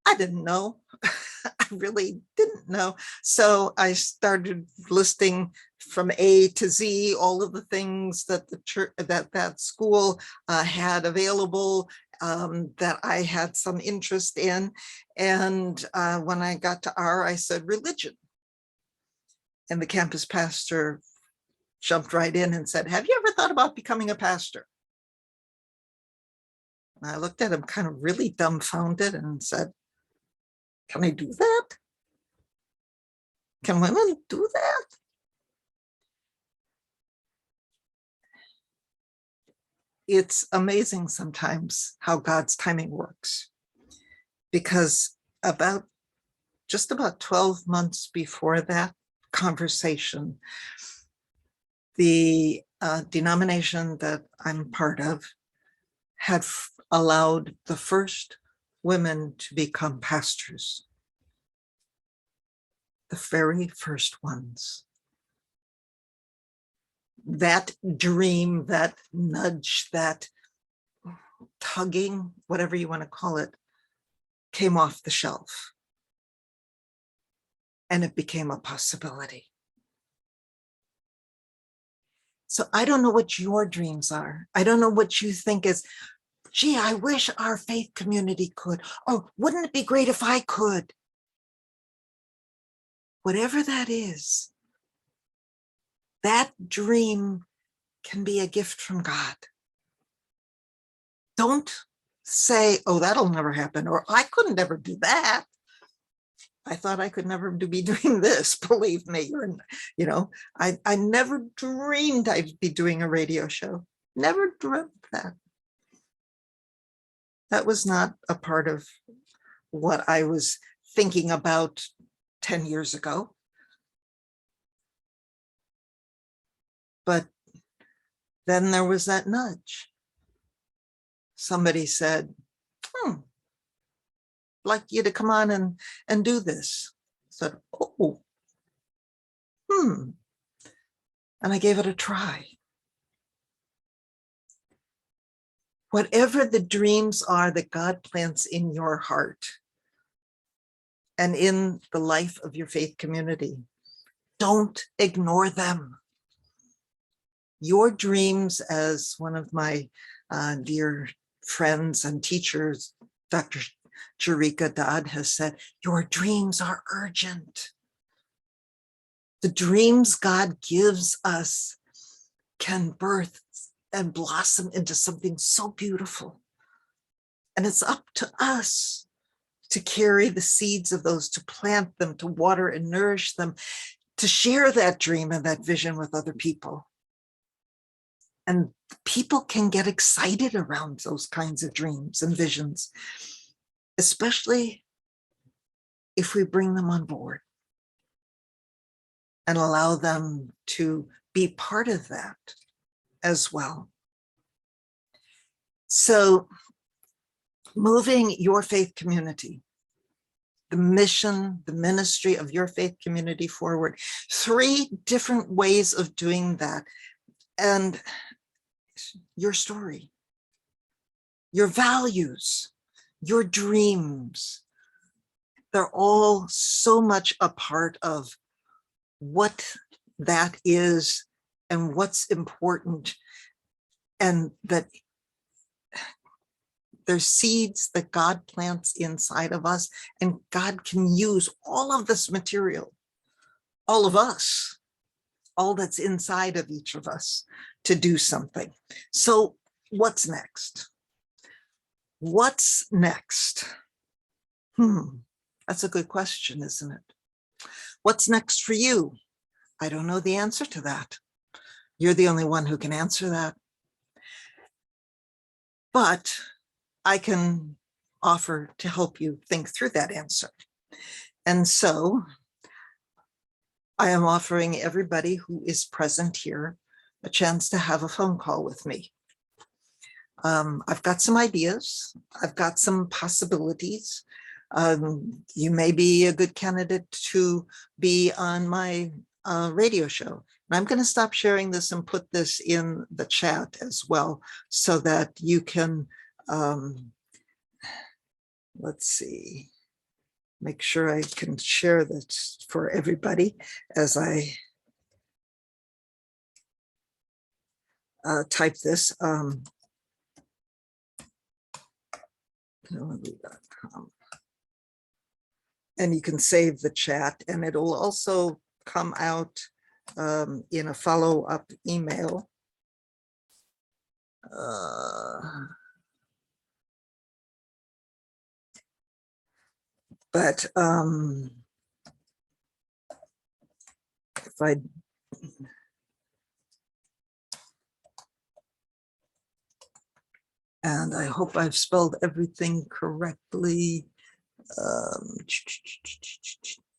I didn't know. I really didn't know. So I started listing from A to Z all of the things that the church, that school had available, that I had some interest in. And when I got to R, I said religion. And the campus pastor jumped right in and said, have you ever thought about becoming a pastor? And I looked at him kind of really dumbfounded and said, Can I do that? Can women do that? It's amazing sometimes how God's timing works, because just about 12 months before that conversation, the denomination that I'm part of had allowed the first women to become pastors. The very first ones. That dream, that nudge, that tugging, whatever you want to call it, came off the shelf. And it became a possibility. So I don't know what your dreams are. I don't know what you think is, gee, I wish our faith community could. Oh, wouldn't it be great if I could? Whatever that is, that dream can be a gift from God. Don't say, oh, that'll never happen, or I couldn't ever do that. I thought I could never be doing this, believe me. I never dreamed I'd be doing a radio show. Never dreamt that. That was not a part of what I was thinking about 10 years ago. But then there was that nudge. Somebody said, I'd like you to come on and do this. I said, oh, And I gave it a try. Whatever the dreams are that God plants in your heart and in the life of your faith community, don't ignore them. Your dreams, as one of my dear friends and teachers, Dr. Sharika Dodd, has said, your dreams are urgent. The dreams God gives us can birth and blossom into something so beautiful. And it's up to us to carry the seeds of those, to plant them, to water and nourish them, to share that dream and that vision with other people. And people can get excited around those kinds of dreams and visions, especially if we bring them on board and allow them to be part of that as well. So moving your faith community, the mission, the ministry of your faith community forward, 3 different ways of doing that. And your story, your values, your dreams, they're all so much a part of what that is and what's important, and that there's seeds that God plants inside of us, and God can use all of this material, all of us, all that's inside of each of us to do something. So what's next? What's next? That's a good question, isn't it? What's next for you? I don't know the answer to that. You're the only one who can answer that. But I can offer to help you think through that answer. And so I am offering everybody who is present here a chance to have a phone call with me. I've got some ideas. I've got some possibilities. You may be a good candidate to be on my radio show. And I'm going to stop sharing this and put this in the chat as well, so that you can, let's see, make sure I can share this for everybody as I type this. And you can save the chat, and it'll also come out in a follow-up email. But if I and I hope I've spelled everything correctly.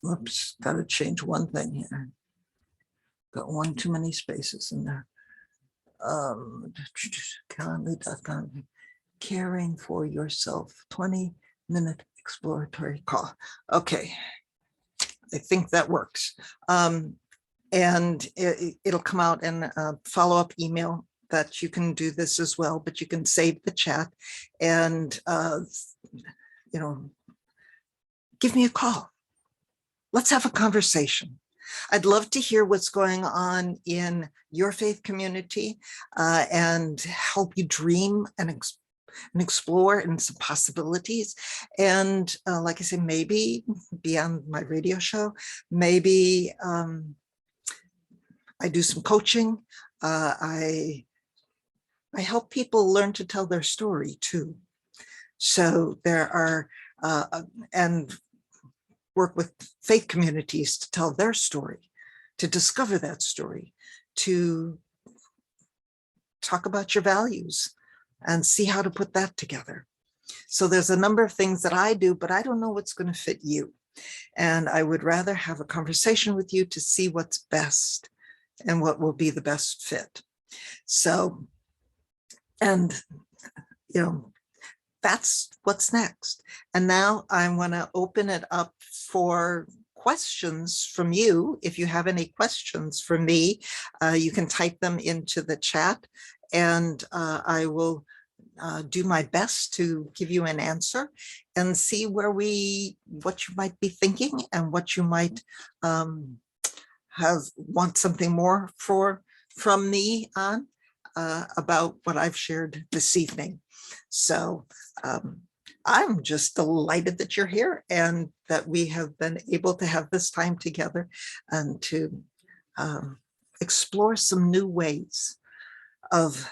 Oops, got to change one thing here. Got one too many spaces in there. Calendly.com. Caring for yourself, 20-minute exploratory call. Okay, I think that works. And it'll come out in a follow-up email that you can do this as well, but you can save the chat and, you know, give me a call. Let's have a conversation. I'd love to hear what's going on in your faith community and help you dream and explore and some possibilities. And like I said, maybe beyond my radio show, maybe I do some coaching. I help people learn to tell their story too. So there are, and work with faith communities to tell their story, to discover that story, to talk about your values and see how to put that together. So there's a number of things that I do, but I don't know what's going to fit you. And I would rather have a conversation with you to see what's best and what will be the best fit. So, and, you know, that's what's next. And now I want to open it up for questions from you. If you have any questions for me, you can type them into the chat and I will do my best to give you an answer and see what you might be thinking and what you might want something more from me on about what I've shared this evening. So I'm just delighted that you're here and that we have been able to have this time together and to explore some new ways of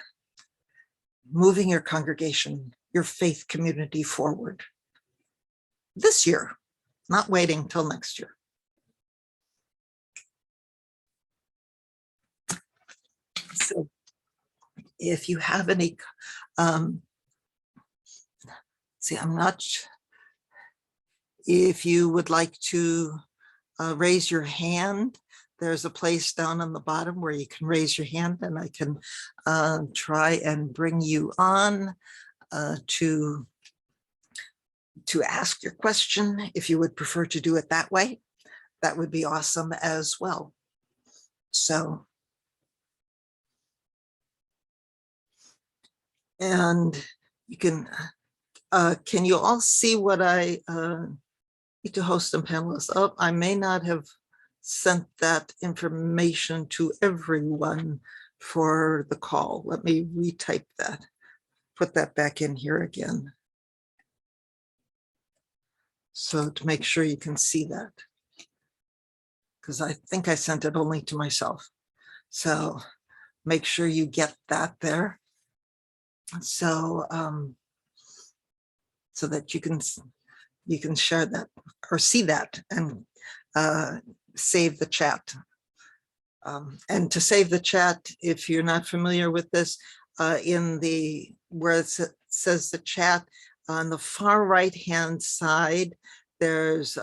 moving your congregation, your faith community forward this year, not waiting till next year. So if you have any, if you would like to raise your hand, there's a place down on the bottom where you can raise your hand and I can try and bring you on to ask your question. If you would prefer to do it that way, that would be awesome as well. So, and you can you all see what I need to host and panelists? Oh, I may not have sent that information to everyone for the call. Let me retype that, put that back in here again. So to make sure you can see that, because I think I sent it only to myself. So make sure you get that there. So, so that you can share that or see that and save the chat. And to save the chat, if you're not familiar with this, in the where it says the chat on the far right hand side, there's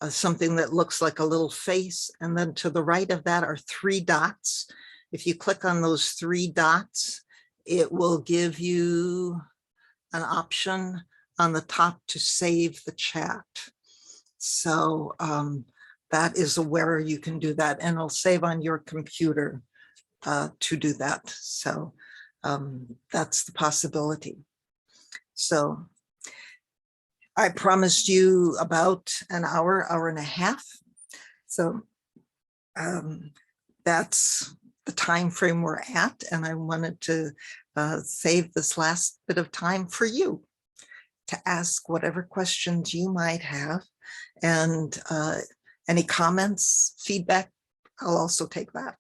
something that looks like a little face, and then to the right of that are 3 dots. If you click on those 3 dots, it will give you an option on the top to save the chat. So that is where you can do that, and it'll save on your computer to do that. So that's the possibility. So I promised you about an hour, hour and a half. So that's the time frame we're at, and I wanted to save this last bit of time for you to ask whatever questions you might have, and any comments, feedback, I'll also take that.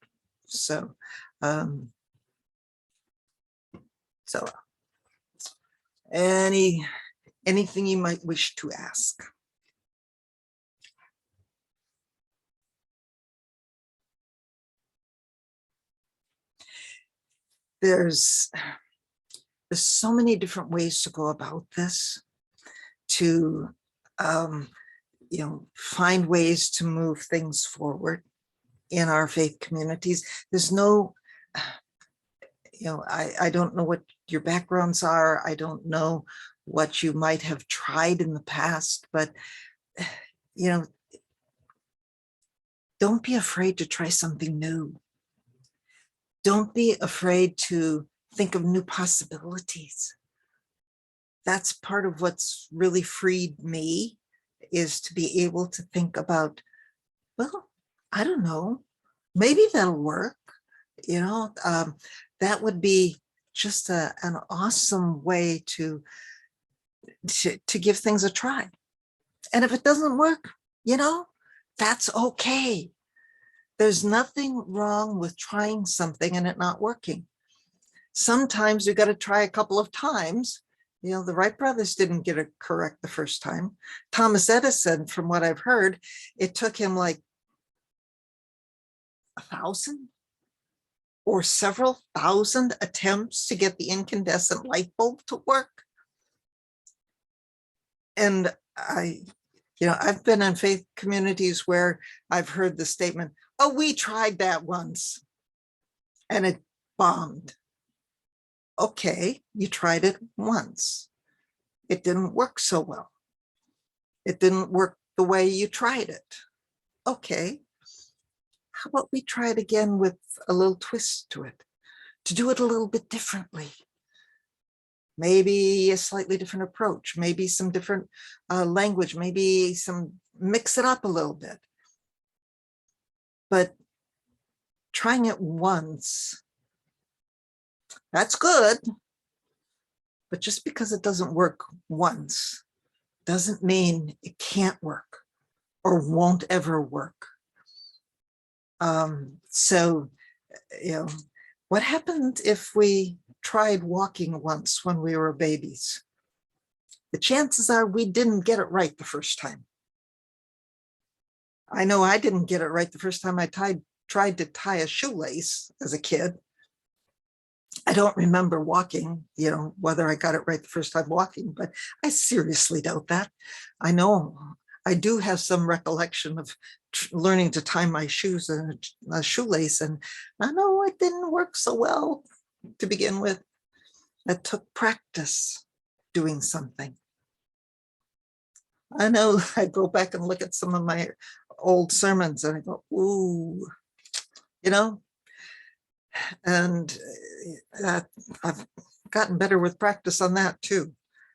So, anything you might wish to ask. there's so many different ways to go about this, to find ways to move things forward in our faith communities. There's no, I don't know what your backgrounds are. I don't know what you might have tried in the past, but don't be afraid to try something new. Don't be afraid to think of new possibilities. That's part of what's really freed me, is to be able to think about, well, I don't know, maybe that'll work. That would be just an awesome way to give things a try. And if it doesn't work, that's okay. There's nothing wrong with trying something and it not working. Sometimes you got to try a couple of times. The Wright brothers didn't get it correct the first time. Thomas Edison, from what I've heard, it took him like 1,000 or several thousand attempts to get the incandescent light bulb to work. And I've been in faith communities where I've heard the statement, oh, we tried that once and it bombed. Okay, you tried it once. It didn't work so well. It didn't work the way you tried it. Okay, how about we try it again with a little twist to it, to do it a little bit differently? Maybe a slightly different approach, maybe some different language, maybe mix it up a little bit. But trying it once, that's good. But just because it doesn't work once doesn't mean it can't work or won't ever work. So, what happened if we tried walking once when we were babies? The chances are we didn't get it right the first time. I know I didn't get it right the first time I tried to tie a shoelace as a kid. I don't remember walking, whether I got it right the first time walking, but I seriously doubt that. I know I do have some recollection of learning to tie my shoes and a shoelace, and I know it didn't work so well to begin with. It took practice doing something. I know I go back and look at some of my old sermons and I go, ooh, and I've gotten better with practice on that too.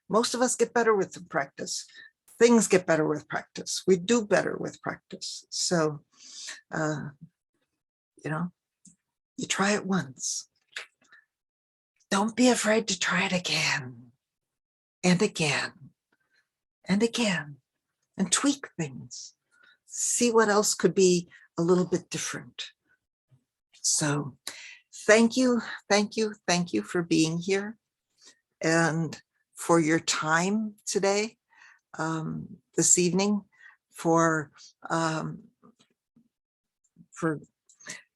Most of us get better with practice. Things get better with practice. We do better with practice. So, you try it once. Don't be afraid to try it again and again and again, and tweak things. See what else could be a little bit different. So thank you for being here and for your time today, this evening, for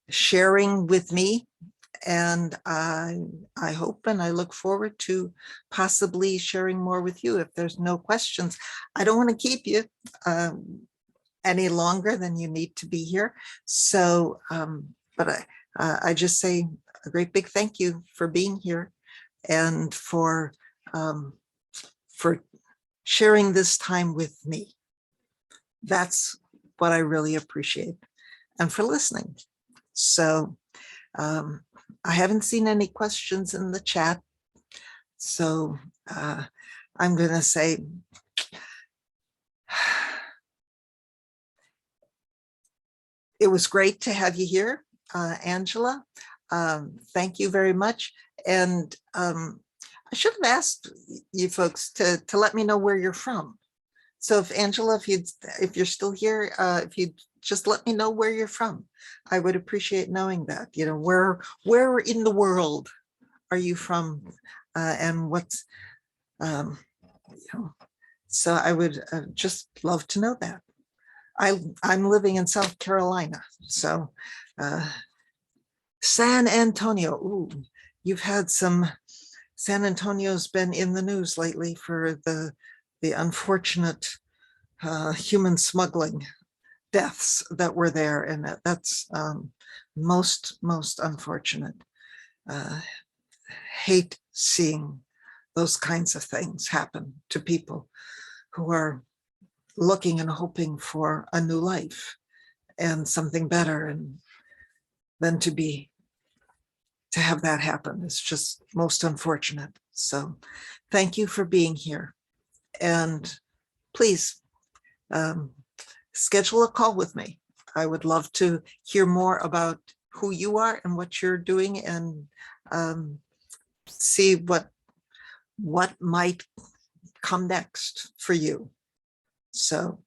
sharing with me. And I hope and I look forward to possibly sharing more with you. If there's no questions, I don't want to keep you any longer than you need to be here. So, but I just say a great big thank you for being here and for sharing this time with me. That's what I really appreciate, and for listening. So I haven't seen any questions in the chat. So I'm going to say, it was great to have you here, Angela. Thank you very much. And I should have asked you folks to let me know where you're from. So if Angela, if you're still here, if you'd just let me know where you're from, I would appreciate knowing that. Where in the world are you from, and what's, so I would just love to know that. I'm living in South Carolina, so San Antonio. Ooh, you've had some, San Antonio's been in the news lately for the unfortunate human smuggling deaths that were there, and that's most unfortunate. Uh, Hate seeing those kinds of things happen to people who are looking and hoping for a new life and something better, and then to have that happen is just most unfortunate. So thank you for being here, and please schedule a call with me. I would love to hear more about who you are and what you're doing, and see what might come next for you. So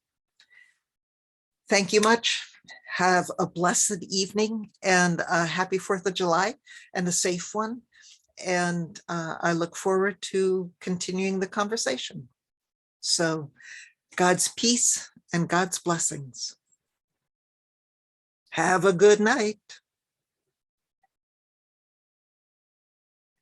thank you much. Have a blessed evening and a happy 4th of July and a safe one. And I look forward to continuing the conversation. So God's peace and God's blessings. Have a good night.